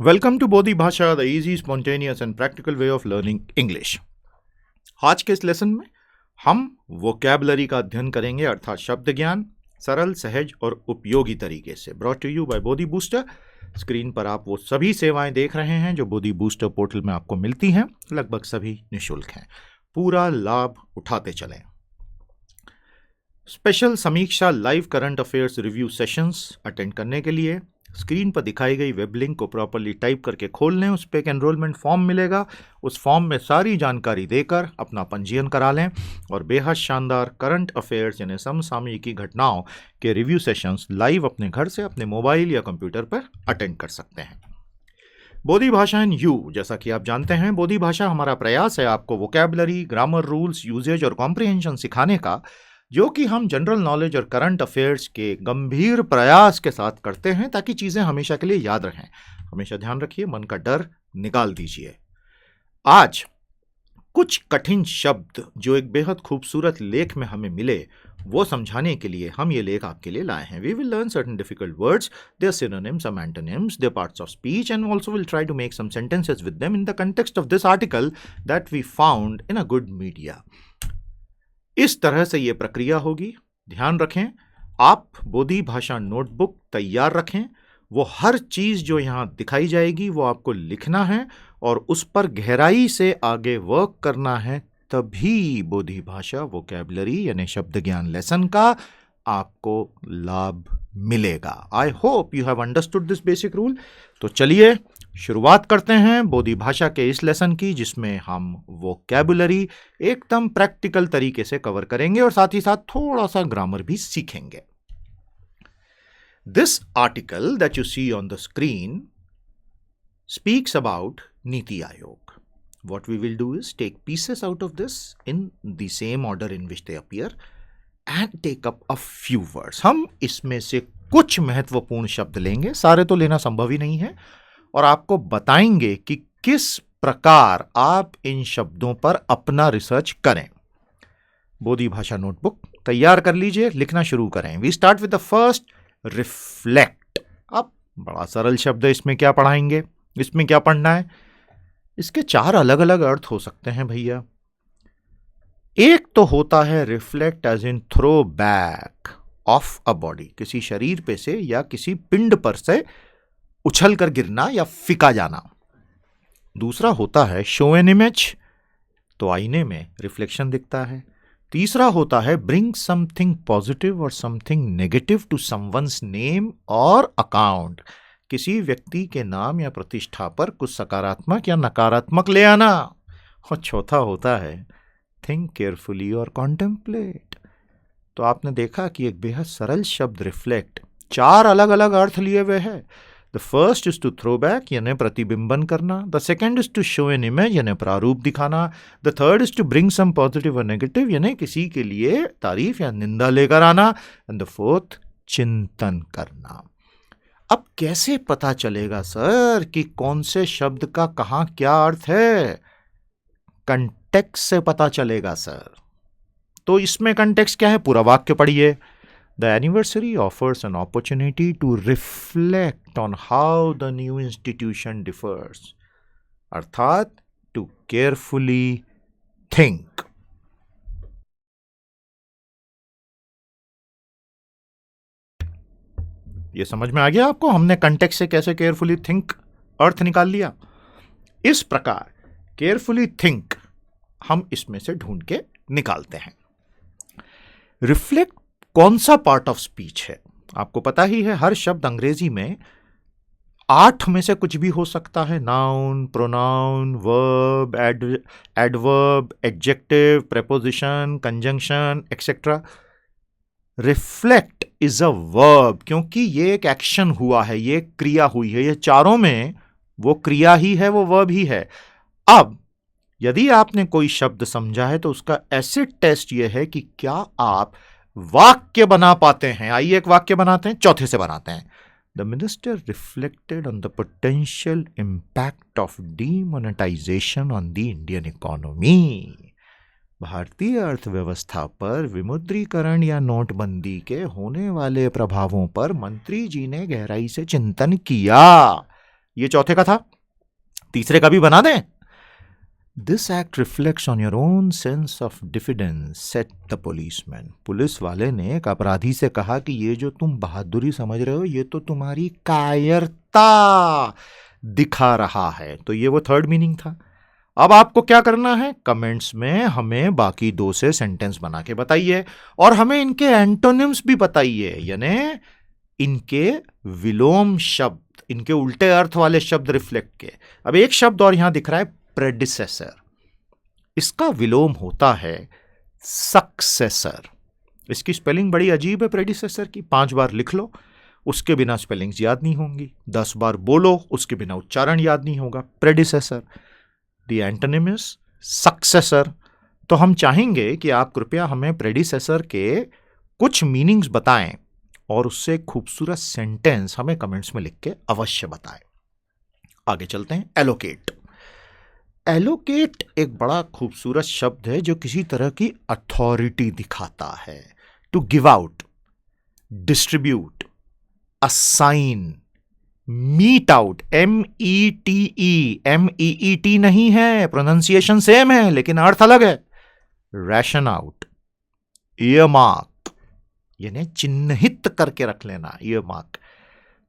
Welcome to Bodhi भाषा, the easy spontaneous and practical way of learning English. आज के इस लेसन में हम वोकैबुलरी का अध्ययन करेंगे, अर्थात शब्द ज्ञान, सरल, सहज और उपयोगी तरीके से। Brought to you by Bodhi booster. Screen पर आप वो सभी सेवाएं देख रहे हैं जो बोधी बूस्टर पोर्टल में आपको मिलती हैं। लगभग सभी निःशुल्क हैं। पूरा लाभ उठाते चलें। स्पेशल समीक्षा live current affairs review sessions attend करने के लिए स्क्रीन पर दिखाई गई वेब लिंक को प्रॉपर्ली टाइप करके खोल लें। उस पर एक एनरोलमेंट फॉर्म मिलेगा। उस फॉर्म में सारी जानकारी देकर अपना पंजीयन करा लें और बेहद शानदार करंट अफेयर्स यानी समसामयिकी घटनाओं के रिव्यू सेशंस लाइव अपने घर से अपने मोबाइल या कंप्यूटर पर अटेंड कर सकते हैं। बोधी भाषा इन यू, जैसा कि आप जानते हैं, बोधी भाषा हमारा प्रयास है आपको वोकैबुलरी, ग्रामर, रूल्स, यूजेज और कॉम्प्रिहेंशन सिखाने का, जो कि हम जनरल नॉलेज और करंट अफेयर्स के गंभीर प्रयास के साथ करते हैं ताकि चीज़ें हमेशा के लिए याद रहें। हमेशा ध्यान रखिए, मन का डर निकाल दीजिए। आज कुछ कठिन शब्द जो एक बेहद खूबसूरत लेख में हमें मिले, वो समझाने के लिए हम ये लेख आपके लिए लाए हैं। We will learn certain difficult words, their synonyms, some antonyms, their parts of speech, and also will try to make some sentences with them in the context of this article that we found in a good media. इस तरह से ये प्रक्रिया होगी। ध्यान रखें, आप बोधी भाषा नोटबुक तैयार रखें। वो हर चीज़ जो यहाँ दिखाई जाएगी वो आपको लिखना है और उस पर गहराई से आगे वर्क करना है, तभी बोधी भाषा वोकैबुलरी यानी शब्द ज्ञान लेसन का आपको लाभ मिलेगा। I hope you have understood this basic rule. तो चलिए शुरुआत करते हैं बोधी भाषा के इस लेसन की, जिसमें हम वोकैबुलरी एकदम प्रैक्टिकल तरीके से कवर करेंगे और साथ ही साथ थोड़ा सा ग्रामर भी सीखेंगे। This article that you see on the screen speaks about Niti Aayog. What we will do is take pieces out of this in the same order in which they appear and take up a few words. हम इसमें से कुछ महत्वपूर्ण शब्द लेंगे, सारे तो लेना संभव ही नहीं है, और आपको बताएंगे कि किस प्रकार आप इन शब्दों पर अपना रिसर्च करें। बोधी भाषा नोटबुक तैयार कर लीजिए, लिखना शुरू करें। We start with the first, reflect. अब बड़ा सरल शब्द है, इसमें क्या पढ़ाएंगे, इसमें क्या पढ़ना है? इसके चार अलग अलग अर्थ हो सकते हैं भैया। एक तो होता है reflect as in throw back of a body, किसी शरीर पे से या किसी पिंड पर से उछल कर गिरना या फिका जाना। दूसरा होता है शो एन इमेज, तो आईने में रिफ्लेक्शन दिखता है। तीसरा होता है ब्रिंग समथिंग पॉजिटिव और something negative to someone's name और अकाउंट, किसी व्यक्ति के नाम या प्रतिष्ठा पर कुछ सकारात्मक या नकारात्मक ले आना। और चौथा होता है थिंक केयरफुली और कॉन्टेम्पलेट। तो आपने देखा कि एक बेहद सरल शब्द रिफ्लेक्ट चार अलग अलग अर्थ लिए हुए है। The first is to throw back यानी प्रतिबिंबन करना, the second is to show an image यानी प्रारूप दिखाना, the third is to bring some positive और नेगेटिव यानी किसी के लिए तारीफ या निंदा लेकर आना, एंड द फोर्थ चिंतन करना। अब कैसे पता चलेगा सर कि कौन से शब्द का कहां क्या अर्थ है? कंटेक्स्ट से पता चलेगा सर। तो इसमें कंटेक्स्ट क्या है, पूरा वाक्य पढ़िए। The anniversary offers an opportunity to reflect on how the new institution differs, अर्थात टू केयरफुली थिंक। ये समझ में आ गया आपको, हमने कंटेक्स्ट से कैसे केयरफुली थिंक अर्थ निकाल लिया। इस प्रकार केयरफुली थिंक हम इसमें से ढूंढ के निकालते हैं। रिफ्लेक्ट कौन सा पार्ट ऑफ स्पीच है? आपको पता ही है, हर शब्द अंग्रेजी में 8 में से कुछ भी हो सकता है। Noun, pronoun, verb, adverb, adjective, preposition, conjunction etcetera. Reflect is a verb, क्योंकि ये एक एक्शन हुआ है, ये क्रिया हुई है। ये चारों में वो क्रिया ही है, वो वर्ब ही है। अब यदि आपने कोई शब्द समझा है तो उसका एसिड टेस्ट ये है कि क्या आप वाक्य बना पाते हैं। आइए एक वाक्य बनाते हैं, चौथे से बनाते हैं। The minister reflected on the potential impact of demonetisation on the Indian economy. भारतीय अर्थव्यवस्था पर विमुद्रीकरण या नोटबंदी के होने वाले प्रभावों पर मंत्री जी ने गहराई से चिंतन किया। ये चौथे का था, तीसरे का भी बना दें। This act reflects on your own sense of diffidence set the policeman. Police वाले ने एक अपराधी से कहा कि ये जो तुम बहादुरी समझ रहे हो ये तो तुम्हारी कायरता दिखा रहा है। तो ये वो थर्ड मीनिंग था। अब आपको क्या करना है, कमेंट्स में हमें बाकी 2 से सेंटेंस बना के बताइए और हमें इनके एंटोनिम्स भी बताइए, यानी इनके विलोम शब्द, इनके उल्टे अर्थ वाले शब्द रिफ्लेक्ट के। अब एक शब्द और यहां दिख रहा है, प्रेडिसेसर। इसका विलोम होता है सक्सेसर। इसकी स्पेलिंग बड़ी अजीब है प्रेडिसेसर की, 5 बार लिख लो, उसके बिना स्पेलिंग्स याद नहीं होंगी। 10 बार बोलो, उसके बिना उच्चारण याद नहीं होगा। Predecessor, the antonym is successor. तो हम चाहेंगे कि आप कृपया हमें प्रेडिसेसर के कुछ मीनिंग्स बताएं और उससे खूबसूरत सेंटेंस हमें कमेंट्स में लिख के अवश्य बताएं। आगे चलते हैं। एलोकेट। एलोकेट एक बड़ा खूबसूरत शब्द है जो किसी तरह की अथॉरिटी दिखाता है। To give out, distribute, assign, mete out, METE, MEET नहीं है, प्रोनाउंसिएशन सेम है लेकिन अर्थ अलग है। रैशन आउट, ईयरमार्क यानी चिन्हित करके रख लेना, ईयरमार्क।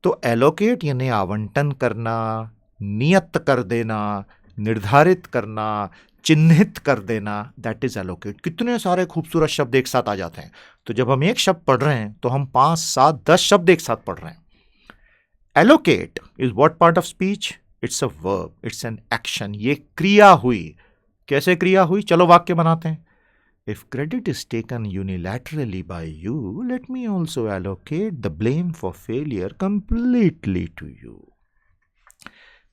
तो एलोकेट यानी आवंटन करना, नियत कर देना, निर्धारित करना, चिन्हित कर देना, दैट इज एलोकेट। कितने सारे खूबसूरत शब्द एक साथ आ जाते हैं। तो जब हम एक शब्द पढ़ रहे हैं तो हम 5, 7, 10 शब्द एक साथ पढ़ रहे हैं। Allocate is what part of speech? It's a verb. It's an action. ये क्रिया हुई। कैसे क्रिया हुई? चलो वाक्य बनाते हैं। If credit is taken unilaterally by you, let me also allocate the blame for failure completely to you.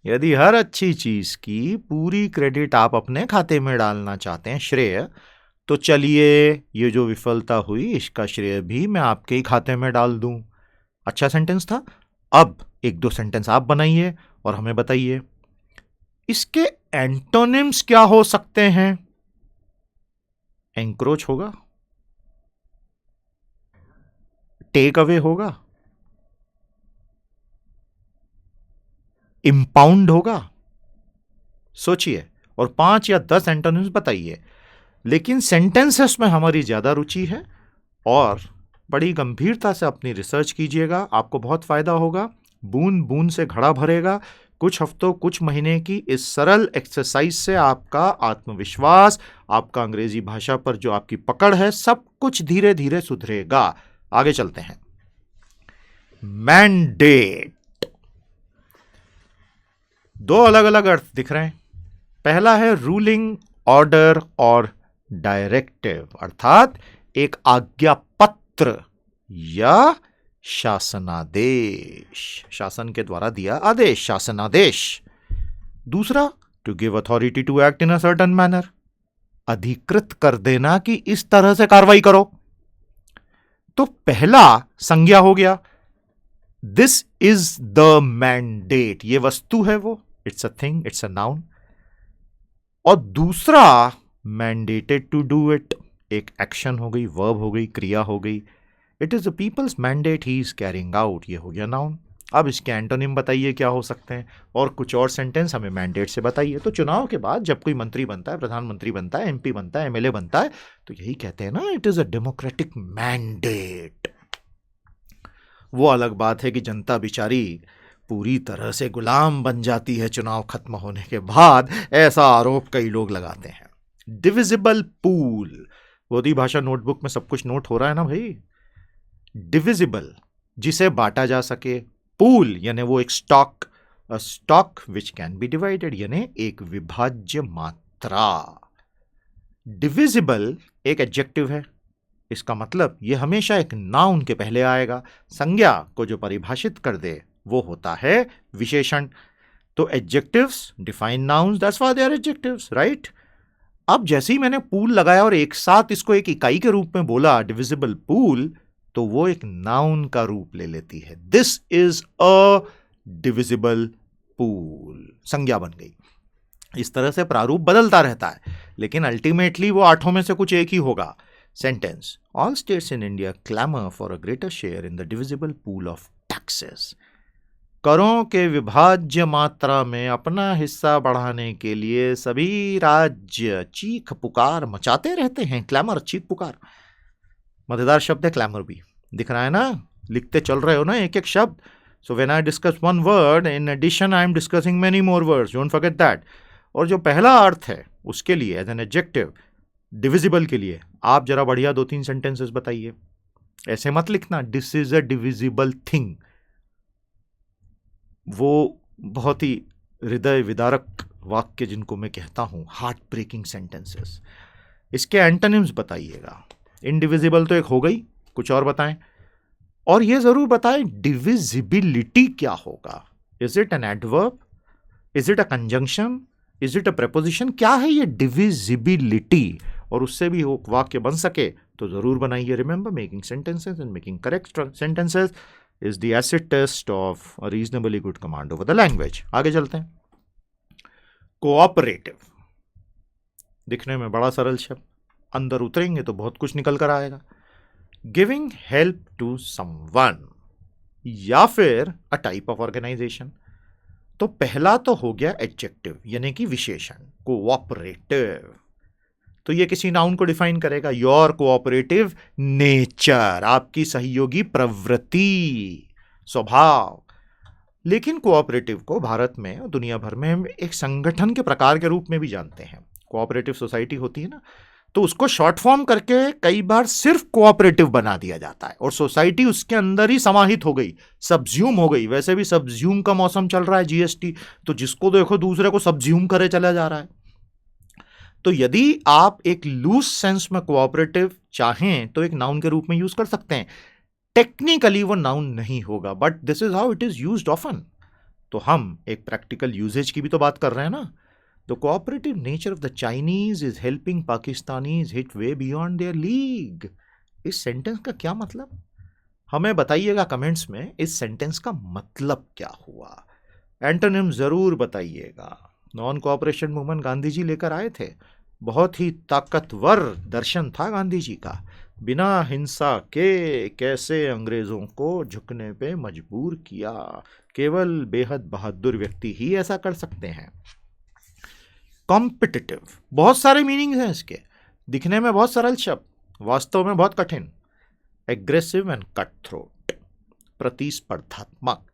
यदि हर अच्छी चीज की पूरी क्रेडिट आप अपने खाते में डालना चाहते हैं, श्रेय, तो चलिए ये जो विफलता हुई इसका श्रेय भी मैं आपके ही खाते में डाल दूं। अच्छा सेंटेंस था। अब 1-2 सेंटेंस आप बनाइए और हमें बताइए इसके एंटोनिम्स क्या हो सकते हैं। एंक्रोच होगा, टेक अवे होगा, इंपाउंड होगा। सोचिए और 5 या 10 एंटोनिम्स बताइए। लेकिन सेंटेंसेस में हमारी ज्यादा रुचि है और बड़ी गंभीरता से अपनी रिसर्च कीजिएगा, आपको बहुत फायदा होगा। बूंद बूंद से घड़ा भरेगा। कुछ हफ्तों, कुछ महीने की इस सरल एक्सरसाइज से आपका आत्मविश्वास, आपका अंग्रेजी भाषा पर जो आपकी पकड़ है, सब कुछ धीरे धीरे सुधरेगा। आगे चलते हैं। मैंडेट। 2 अलग अलग अर्थ दिख रहे हैं। पहला है रूलिंग ऑर्डर और डायरेक्टिव, अर्थात एक आज्ञा पत्र या शासनादेश, शासन के द्वारा दिया आदेश, शासनादेश। दूसरा, to give authority to act in a certain manner, अधिकृत कर देना कि इस तरह से कार्रवाई करो। तो पहला संज्ञा हो गया, दिस इज द मैंडेट, ये वस्तु है वो, it's a thing, it's a noun. और दूसरा, मैंडेटेड टू डू इट, एक एक्शन हो गई, वर्ब हो गई, क्रिया हो गई। It is the peoples mandate he is carrying out, ये हो गया नाउन। अब इसके एंटोनिम बताइए क्या हो सकते हैं और कुछ और सेंटेंस हमें मैंडेट से बताइए। तो चुनाव के बाद जब कोई मंत्री बनता है, प्रधानमंत्री बनता है, MP बनता है, MLA बनता है, तो यही कहते हैं ना, it is a democratic mandate. वो अलग बात है कि जनता बेचारी पूरी तरह से गुलाम बन जाती है चुनाव खत्म होने के बाद, ऐसा आरोप कई लोग लगाते हैं। डिविजिबल पूल, बोधी भाषा नोटबुक में सब कुछ नोट हो रहा है ना भाई। डिविजिबल, जिसे बांटा जा सके। पूल यानी वो एक stock, a stock which can be divided, यानी एक विभाज्य मात्रा। डिविजिबल एक एडजेक्टिव है, इसका मतलब ये हमेशा एक नाउन के पहले आएगा। संज्ञा को जो परिभाषित कर दे वो होता है विशेषण। तो adjectives define nouns, that's why they are adjectives, right. अब जैसे ही मैंने पूल लगाया और एक साथ इसको एक इकाई के रूप में बोला, डिविजिबल पूल, तो वो एक नाउन का रूप ले लेती है। This is a divisible pool, संज्ञा बन गई। इस तरह से प्रारूप बदलता रहता है, लेकिन अल्टीमेटली वो 8 में से कुछ एक ही होगा। Sentence, all states in India clamour for a greater share in the divisible pool of taxes. करों के विभाज्य मात्रा में अपना हिस्सा बढ़ाने के लिए सभी राज्य चीख पुकार मचाते रहते हैं। क्लैमर, चीख पुकार, मजेदार शब्द है क्लैमर भी, दिख रहा है ना, लिखते चल रहे हो ना एक एक शब्द। So when I discuss one word, in addition I am discussing many more words, don't forget that. और जो पहला अर्थ है उसके लिए एज एन एडजेक्टिव डिविजिबल के लिए आप जरा बढ़िया 2-3 सेंटेंसेस बताइए। ऐसे मत लिखना this is a divisible thing, वो बहुत ही हृदय विदारक वाक्य जिनको मैं कहता हूं, हार्ट ब्रेकिंग सेंटेंसेस। इसके एंटोनिम्स बताइएगा। इनडिविजिबल तो एक हो गई, कुछ और बताएं। और ये जरूर बताएं डिविजिबिलिटी क्या होगा। Is it an adverb, is it a conjunction, is it a preposition, क्या है ये डिविजिबिलिटी। और उससे भी वो वाक्य बन सके तो जरूर बनाइए। Remember, making sentences and making correct sentences is the acid test of a reasonably good command over the language. आगे चलते हैं। कोऑपरेटिव, दिखने में बड़ा सरल शब्द, अंदर उतरेंगे तो बहुत कुछ निकल कर आएगा। गिविंग हेल्प टू समवन या फिर अ टाइप ऑफ ऑर्गेनाइजेशन। तो पहला तो हो गया एडजेक्टिव यानी कि विशेषण, कोऑपरेटिव। तो ये किसी नाउन को डिफाइन करेगा, योर कोऑपरेटिव नेचर, आपकी सहयोगी प्रवृत्ति, स्वभाव। लेकिन कोऑपरेटिव को भारत में और दुनिया भर में एक संगठन के प्रकार के रूप में भी जानते हैं। कोऑपरेटिव सोसाइटी होती है ना, तो उसको शॉर्ट फॉर्म करके कई बार सिर्फ कोऑपरेटिव बना दिया जाता है और सोसाइटी उसके अंदर ही समाहित हो गई, सब्ज्यूम हो गई। वैसे भी सब्ज्यूम का मौसम चल रहा है, जीएसटी, तो जिसको देखो दूसरे को सब्ज्यूम करे चला जा रहा है। तो यदि आप एक लूज सेंस में कोऑपरेटिव चाहें तो एक नाउन के रूप में यूज कर सकते हैं। टेक्निकली वो नाउन नहीं होगा, but this is how it is used often. तो हम एक प्रैक्टिकल यूजेज की भी तो बात कर रहे हैं ना। The cooperative nature of the Chinese is helping Pakistanis hit way beyond their league. इस सेंटेंस का क्या मतलब, हमें बताइएगा कमेंट्स में। इस सेंटेंस का मतलब क्या हुआ, एंटोनिम जरूर बताइएगा। Non cooperation movement Gandhi ji लेकर आए थे, बहुत ही ताकतवर दर्शन था गांधी जी का। बिना हिंसा के कैसे अंग्रेजों को झुकने पे मजबूर किया, केवल बेहद बहादुर व्यक्ति ही ऐसा कर सकते हैं। कॉम्पिटिटिव, बहुत सारे मीनिंग हैं इसके, दिखने में बहुत सरल शब्द, वास्तव में बहुत कठिन। एग्रेसिव एंड कट थ्रोट, प्रतिस्पर्धात्मक।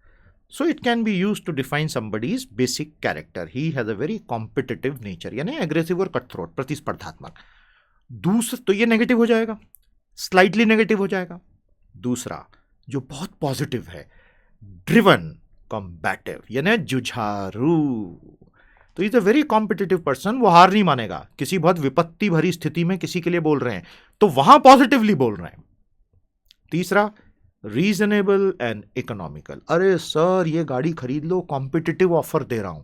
So it can be used to define somebody's basic character. He has a very competitive nature, यानी aggressive और cutthroat, प्रतिस्पर्धात्मक। दूसरा तो ये नेगेटिव हो जाएगा, स्लाइटली नेगेटिव हो जाएगा। दूसरा जो बहुत पॉजिटिव है, ड्रिवन, कॉम्बैटिव, यानी जुझारू। तो is a very competitive person, वो हार नहीं मानेगा। किसी बहुत विपत्ति भरी स्थिति में किसी के लिए बोल रहे हैं तो वहां पॉजिटिवली बोल रहे हैं। तीसरा रीजनेबल एंड इकोनॉमिकल, अरे सर ये गाड़ी खरीद लो, कॉम्पिटिटिव ऑफर दे रहा हूं,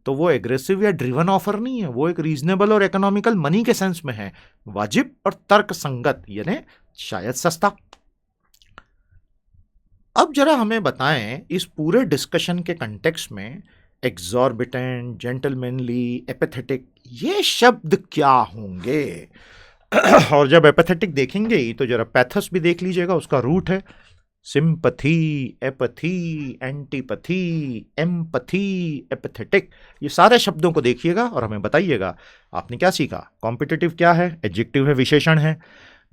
तो वो एग्रेसिव या ड्रिवन ऑफर नहीं है, वो एक रीजनेबल और इकोनॉमिकल मनी के सेंस में है, वाजिब और तर्क संगत, यानी शायद सस्ता। अब जरा हमें बताएं इस पूरे डिस्कशन के कंटेक्स्ट में एग्जॉर्बिटेंट, जेंटलमैनली, एपेथेटिक, ये शब्द क्या होंगे। और जब एपेथेटिक देखेंगे ही तो जरा पैथस भी देख लीजिएगा, उसका रूट है सिंपथी, एपथी, एंटीपथी, एम्पथी, एपेथेटिक। ये सारे शब्दों को देखिएगा और हमें बताइएगा आपने क्या सीखा। कॉम्पिटिटिव क्या है, एडजेक्टिव है, विशेषण है।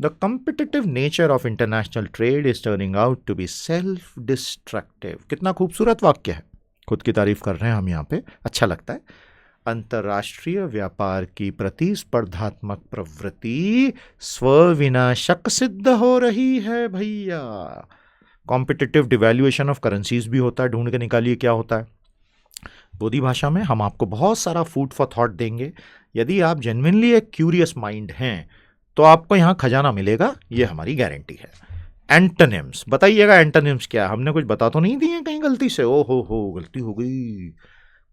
The competitive nature of international trade is turning out to be self destructive. कितना खूबसूरत वाक्य है, खुद की तारीफ कर रहे हैं हम यहाँ पे, अच्छा लगता है। अंतर्राष्ट्रीय व्यापार की प्रतिस्पर्धात्मक प्रवृत्ति स्वविनाशक सिद्ध हो रही है भैया। कॉम्पिटिटिव डिवैल्यूएशन ऑफ करेंसीज भी होता है, ढूंढ के निकालिए क्या होता है। बोधी भाषा में हम आपको बहुत सारा फूड फॉर थॉट देंगे। यदि आप जेन्युइनली एक क्यूरियस माइंड हैं तो आपको यहाँ खजाना मिलेगा, ये हमारी गारंटी है। एंटोनिम्स बताइएगा, एंटोनिम्स क्या, हमने कुछ बता तो नहीं दिए कहीं गलती से, ओ हो गलती हो गई,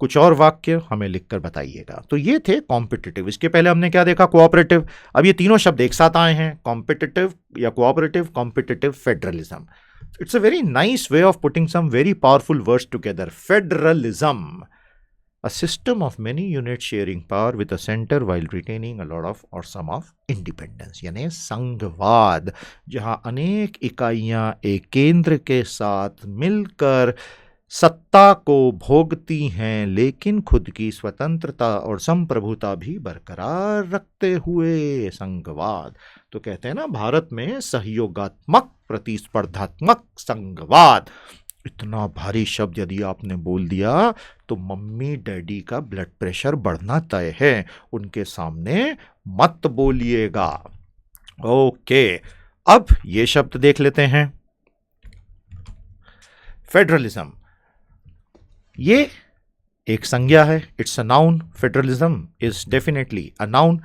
कुछ और वाक्य हमें लिखकर बताइएगा। तो ये थे कॉम्पिटिटिव। इसके पहले हमने क्या देखा, कोऑपरेटिव। अब ये तीनों शब्द एक साथ आए हैं, कॉम्पिटिटिव या cooperative, competitive, federalism. It's a very nice way of putting some very powerful words together. Federalism, a system of many units sharing power with a center while retaining a lot of or some of independence. यानी संघवाद, जहां अनेक इकाइयां एक केंद्र के साथ मिलकर सत्ता को भोगती हैं लेकिन खुद की स्वतंत्रता और संप्रभुता भी बरकरार रखते हुए। संघवाद तो कहते हैं ना, भारत में सहयोगात्मक प्रतिस्पर्धात्मक संघवाद। इतना भारी शब्द यदि आपने बोल दिया तो मम्मी डैडी का ब्लड प्रेशर बढ़ना तय है, उनके सामने मत बोलिएगा। ओके, अब ये शब्द देख लेते हैं, फेडरलिज्म। ये एक संज्ञा है, it's a noun. Federalism is definitely a noun,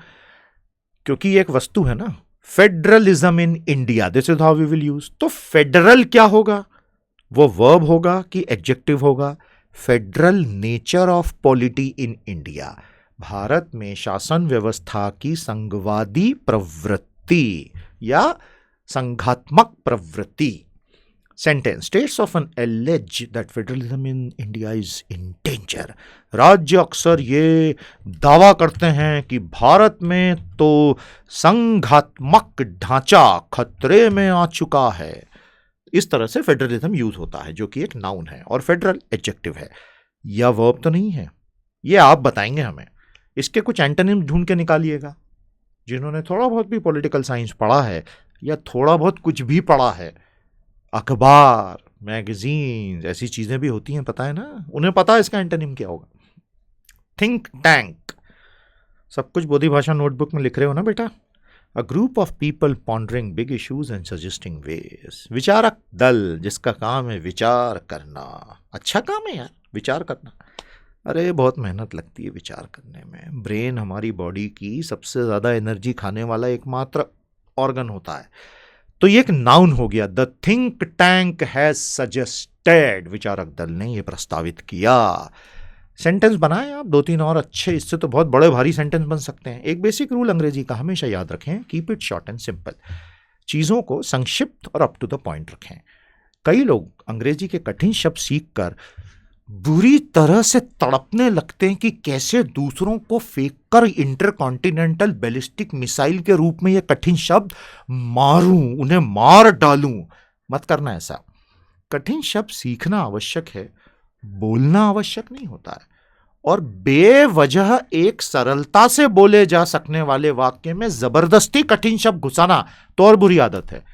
क्योंकि ये एक वस्तु है ना। Federalism in India, this is how we will use. तो फेडरल क्या होगा, वो वर्ब होगा कि एडजेक्टिव होगा? Federal nature of polity in India, Bharat में शासन व्यवस्था की संघवादी प्रवृत्ति या संघात्मक प्रवृत्ति। Sentence, states often alleges that federalism in India is in danger. राज्य अक्सर ये दावा करते हैं कि भारत में तो संघात्मक ढांचा खतरे में आ चुका है। इस तरह से फेडरलिज्म यूज होता है, जो कि एक नाउन है, और फेडरल एडजेक्टिव है। यह वर्ब तो नहीं है, ये आप बताएंगे हमें। इसके कुछ एंटोनिम ढूंढ के निकालिएगा। जिन्होंने थोड़ा बहुत भी पॉलिटिकल साइंस पढ़ा है या थोड़ा बहुत कुछ भी पढ़ा है, अखबार, मैगजीन, ऐसी चीजें भी होती हैं, पता है ना, उन्हें पता है इसका एंटोनिम क्या होगा। थिंक टैंक, सब कुछ बोधिभाषा नोटबुक में लिख रहे हो ना बेटा। A group of people pondering big issues and suggesting ways. विचारक दल, जिसका काम है विचार करना। अच्छा काम है यार विचार करना। अरे बहुत मेहनत लगती है विचार करने में। ब्रेन हमारी बॉडी की सबसे ज़्यादा एनर्जी खाने वाला एकमात्र ऑर्गन होता है। तो ये एक नाउन हो गया। The think tank has suggested, विचारक दल ने यह प्रस्तावित किया। सेंटेंस बनाएं आप दो तीन और अच्छे, इससे तो बहुत बड़े भारी सेंटेंस बन सकते हैं। एक बेसिक रूल अंग्रेजी का हमेशा याद रखें, keep it short and simple. चीज़ों को संक्षिप्त और अप टू द पॉइंट रखें। कई लोग अंग्रेजी के कठिन शब्द सीखकर बुरी तरह से तड़पने लगते हैं कि कैसे दूसरों को फेंककर इंटरकॉन्टिनेंटल बैलिस्टिक मिसाइल के रूप में ये कठिन शब्द मारूं, उन्हें मार डालूं। मत करना ऐसा। कठिन शब्द सीखना आवश्यक है, बोलना आवश्यक नहीं होता है। और बेवजह एक सरलता से बोले जा सकने वाले वाक्य में जबरदस्ती कठिन शब्द घुसाना तो और बुरी आदत है।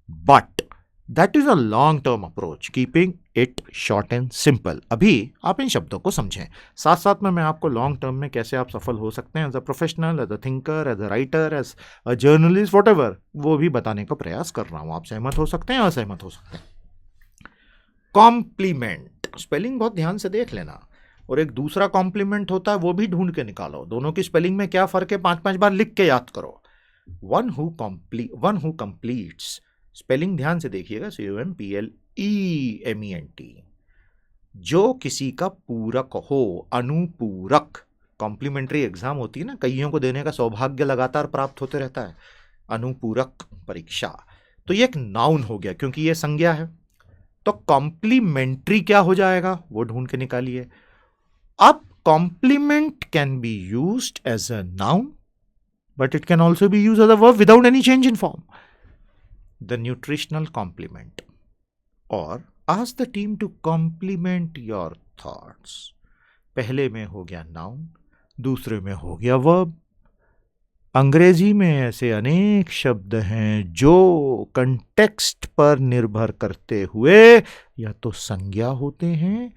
But that is a long term approach, keeping it short and simple. अभी आप इन शब्दों को समझें, साथ साथ में मैं आपको लॉन्ग टर्म में कैसे आप सफल हो सकते हैं as a professional, as a thinker, as a writer, as a journalist, whatever, वो भी बताने का प्रयास कर रहा हूं। आप सहमत हो सकते हैं, असहमत हो सकते हैं। कॉम्प्लीमेंट, स्पेलिंग बहुत ध्यान से देख लेना। और एक दूसरा कॉम्प्लीमेंट होता है, वो भी ढूंढ के निकालो। दोनों की स्पेलिंग में क्या फर्क है, 5-5 बार लिख के याद करो। वन हु कंप्लीट्स, स्पेलिंग ध्यान से देखिएगा, COMPLEMENT, जो किसी का पूरक हो, अनुपूरक। कॉम्प्लीमेंट्री एग्जाम होती है ना, कईयों को देने का सौभाग्य लगातार प्राप्त होते रहता है, अनुपूरक परीक्षा। तो ये एक नाउन हो गया क्योंकि ये संज्ञा है। तो कॉम्प्लीमेंट्री क्या हो जाएगा, वो ढूंढ के निकालिए। अब complement can be used as a noun, but it can also be used as a verb without any change in form. The nutritional compliment, or ask the team to compliment your thoughts. पहले में हो गया noun, दूसरे में हो गया verb. अंग्रेजी में ऐसे अनेक शब्द हैं जो कंटेक्स्ट पर निर्भर करते हुए या तो संज्ञा होते हैं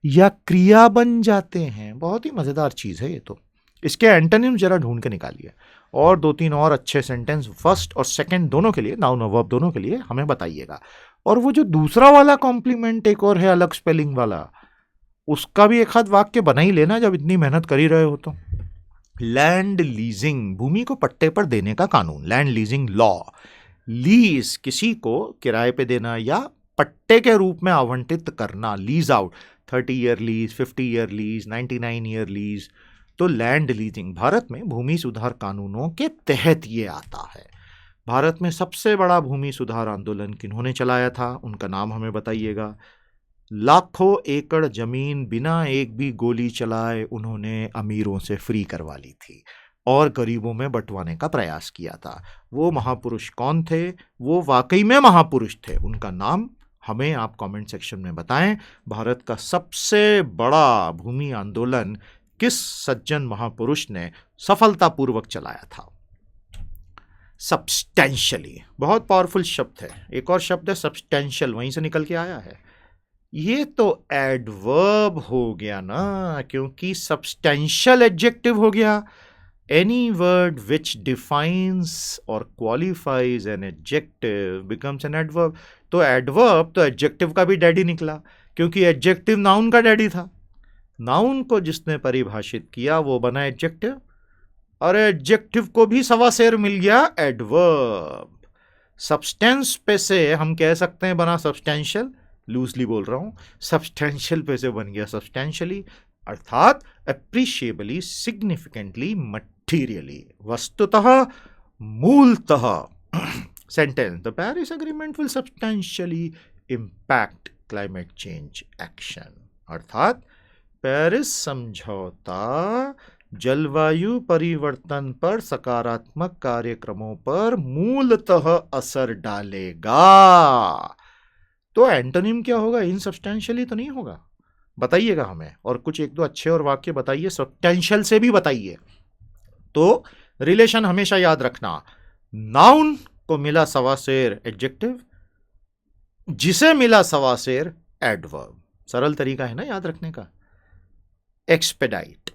या क्रिया बन जाते हैं। बहुत ही मजेदार चीज है ये तो। इसके एंटोनिम जरा ढूंढ के निकालिए और दो तीन और अच्छे सेंटेंस फर्स्ट और सेकंड दोनों के लिए, नाउन और वर्ब दोनों के लिए हमें बताइएगा। और वो जो दूसरा वाला कॉम्प्लीमेंट एक और है अलग स्पेलिंग वाला, उसका भी एक आध वाक्य बना ही लेना जब इतनी मेहनत कर ही रहे हो तो। लैंड लीजिंग, भूमि को पट्टे पर देने का कानून, लैंड लीजिंग लॉ। लीज, किसी को किराए पे देना या पट्टे के रूप में आवंटित करना, lease out, 30 year lease, 50 year lease, 99 year lease. तो लैंड लीजिंग भारत में भूमि सुधार कानूनों के तहत ये आता है। भारत में सबसे बड़ा भूमि सुधार आंदोलन किन्होंने चलाया था, उनका नाम हमें बताइएगा। लाखों एकड़ जमीन बिना एक भी गोली चलाए उन्होंने अमीरों से फ्री करवा ली थी और गरीबों में बंटवाने का प्रयास किया था। वो महापुरुष कौन थे? वो वाकई में महापुरुष थे। उनका नाम हमें आप कमेंट सेक्शन में बताएं, भारत का सबसे बड़ा भूमि आंदोलन किस सज्जन महापुरुष ने सफलतापूर्वक चलाया था। सब्सटेंशियली बहुत पावरफुल शब्द है। एक और शब्द है सब्सटेंशियल, वहीं से निकल के आया है। ये तो एडवर्ब हो गया ना, क्योंकि सब्सटेंशियल एडजेक्टिव हो गया। एनी वर्ड विच डिफाइंस और qualifies an adjective becomes an adverb. तो एडवर्ब तो एडजेक्टिव का भी डैडी निकला, क्योंकि एडजेक्टिव नाउन का डैडी था। नाउन को जिसने परिभाषित किया वो बना एडजेक्टिव, और एडजेक्टिव को भी सवा शेर मिल गया एडवर्ब। सब्सटेंस पे से हम कह सकते हैं बना सब्सटेंशियल, लूजली बोल रहा हूं, सब्सटेंशियल पे से बन गया सब्सटेंशियली, अर्थात अप्रिशिएबली, सिग्निफिकेंटली, मटीरियली, वस्तुतः, मूलतः। Sentence, the Paris agreement will substantially impact climate change action, अर्थात पेरिस समझौता जलवायु परिवर्तन पर सकारात्मक कार्यक्रमों पर मूलतः असर डालेगा। तो एंटोनिम क्या होगा? इनसब्सटेंशियली तो नहीं होगा, बताइएगा हमें, और कुछ एक दो अच्छे और वाक्य बताइए, सब्सटेंशियल से भी बताइए। तो रिलेशन हमेशा याद रखना, नाउन को मिला सवा शेर एडजेक्टिव, जिसे मिला सवा शेर एडवर्ब। सरल तरीका है ना याद रखने का। एक्सपेडाइट,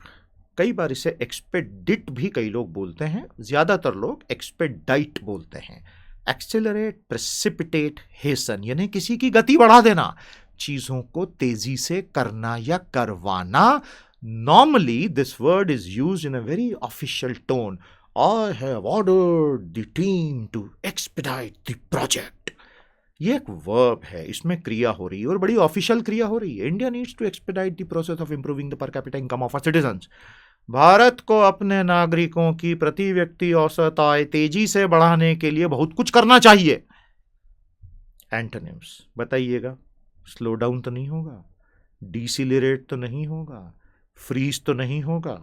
कई बार इसे एक्सपेडिट भी कई लोग बोलते हैं, ज्यादातर लोग एक्सपेडाइट बोलते हैं। एक्सेलरेट, प्रेसिपिटेट, हेसन, यानी किसी की गति बढ़ा देना, चीजों को तेजी से करना या करवाना। Normally this word is used in a very official tone. I have ordered the team to expedite the project. ये एक वर्ब है, इसमें क्रिया हो रही है और बड़ी ऑफिशियल क्रिया हो रही है। India needs to expedite the process of improving the per capita income of citizens. Bharat को अपने नागरिकों की प्रति व्यक्ति औसत आय तेजी से बढ़ाने के लिए बहुत कुछ करना चाहिए। एंटोनिम्स बताइएगा। स्लो डाउन तो नहीं होगा, डिसिलरेट तो नहीं होगा, फ्रीज तो नहीं होगा।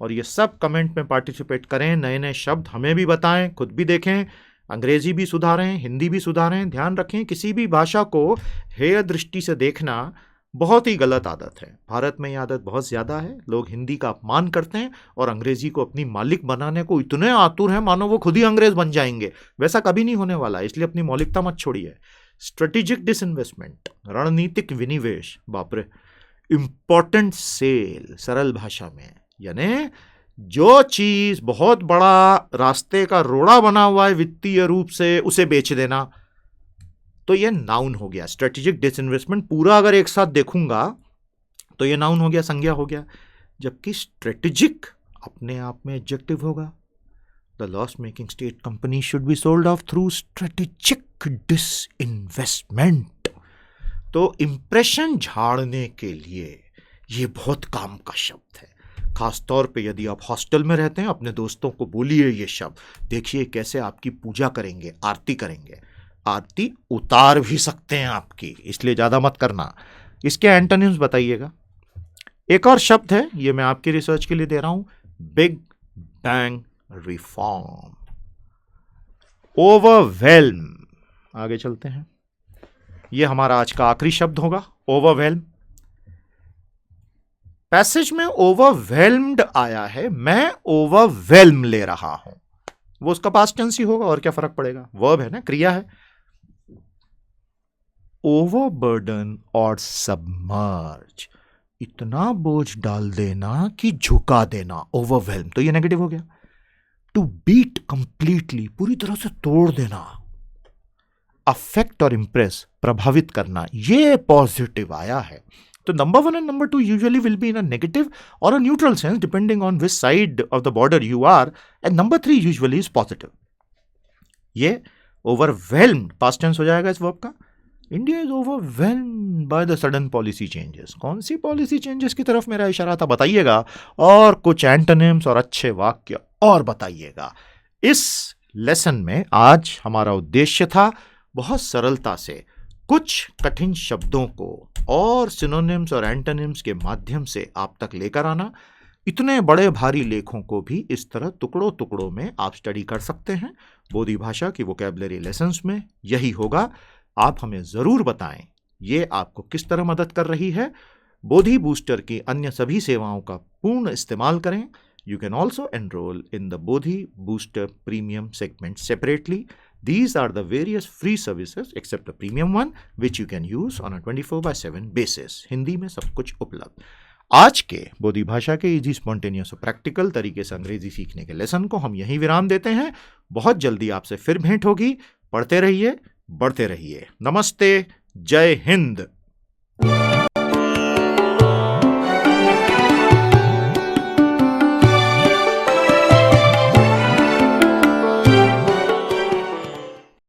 और ये सब कमेंट में पार्टिसिपेट करें, नए नए शब्द हमें भी बताएं, खुद भी देखें, अंग्रेजी भी सुधारें, हिंदी भी सुधारें। ध्यान रखें, किसी भी भाषा को हेय दृष्टि से देखना बहुत ही गलत आदत है। भारत में यह आदत बहुत ज़्यादा है। लोग हिंदी का अपमान करते हैं और अंग्रेजी को अपनी मालिक बनाने को इतने आतुर हैं मानो वो खुद ही अंग्रेज बन जाएंगे। वैसा कभी नहीं होने वाला, इसलिए अपनी मौलिकता मत छोड़िए। स्ट्रेटेजिक डिसइन्वेस्टमेंट, रणनीतिक विनिवेश, बाप रे। इंपॉर्टेंट सेल, सरल भाषा में, यानी जो चीज बहुत बड़ा रास्ते का रोड़ा बना हुआ है वित्तीय रूप से, उसे बेच देना। तो ये नाउन हो गया। स्ट्रेटेजिक डिसइन्वेस्टमेंट पूरा अगर एक साथ देखूंगा तो ये नाउन हो गया, संज्ञा हो गया। जबकि स्ट्रेटेजिक अपने आप में एडजेक्टिव होगा। The loss making state company should be sold off through strategic disinvestment. तो इंप्रेशन झाड़ने के लिए ये बहुत काम का शब्द है। खासतौर पे यदि आप हॉस्टल में रहते हैं, अपने दोस्तों को बोलिए ये शब्द, देखिए कैसे आपकी पूजा करेंगे, आरती करेंगे। आरती उतार भी सकते हैं आपकी, इसलिए ज्यादा मत करना। इसके एंटोनिम्स बताइएगा। एक और शब्द है, ये मैं आपकी रिसर्च के लिए दे रहा हूं, बिग बैंग रिफॉर्म, ओवरवेल्म। आगे चलते हैं, ये हमारा आज का आखिरी शब्द होगा, ओवरवेल्म। पैसेज में ओवरवेल्म्ड आया है, मैं ओवरवेल्म ले रहा हूं, वो उसका पास्ट टेंस ही होगा, और क्या फर्क पड़ेगा, वर्ब है ना, क्रिया है। ओवरबर्डन और सबमर्ज, इतना बोझ डाल देना कि झुका देना, ओवरवेल्म, तो ये नेगेटिव हो गया। टू बीट कंप्लीटली, पूरी तरह से तोड़ देना। अफेक्ट और इंप्रेस, प्रभावित करना, ये पॉजिटिव आया है। तो number 1 and number 2 usually will be in a negative or a neutral sense depending on which side of the border you are, and number 3 usually is positive. ये overwhelmed past tense हो जाएगा इस verb का। India is overwhelmed by the sudden policy changes. कौन सी policy changes की तरफ मेरा इशारा था बताइएगा, और कुछ antonyms और अच्छे वाक्य और बताइएगा। इस लेसन में आज हमारा उद्देश्य था बहुत सरलता से कुछ कठिन शब्दों को और सिनोनिम्स और एंटोनिम्स के माध्यम से आप तक लेकर आना। इतने बड़े भारी लेखों को भी इस तरह टुकड़ों टुकड़ों में आप स्टडी कर सकते हैं। बोधी भाषा की वोकैबुलरी लेसन्स में यही होगा। आप हमें ज़रूर बताएं ये आपको किस तरह मदद कर रही है। बोधि बूस्टर की अन्य सभी सेवाओं का पूर्ण इस्तेमाल करें। You can also enroll in the Bodhi Booster Premium segment separately. These are the various free services except the premium one which you can use on a 24/7 basis. Hindi में सब कुछ उपलब्ध। आज के बोधि भाषा के इजी स्पॉन्टेनियस और प्रैक्टिकल तरीके से अंग्रेजी सीखने के लेसन को हम यहीं विराम देते हैं। बहुत जल्दी आपसे फिर भेंट होगी। पढ़ते रहिए, बढ़ते रहिए। नमस्ते, जय हिंद।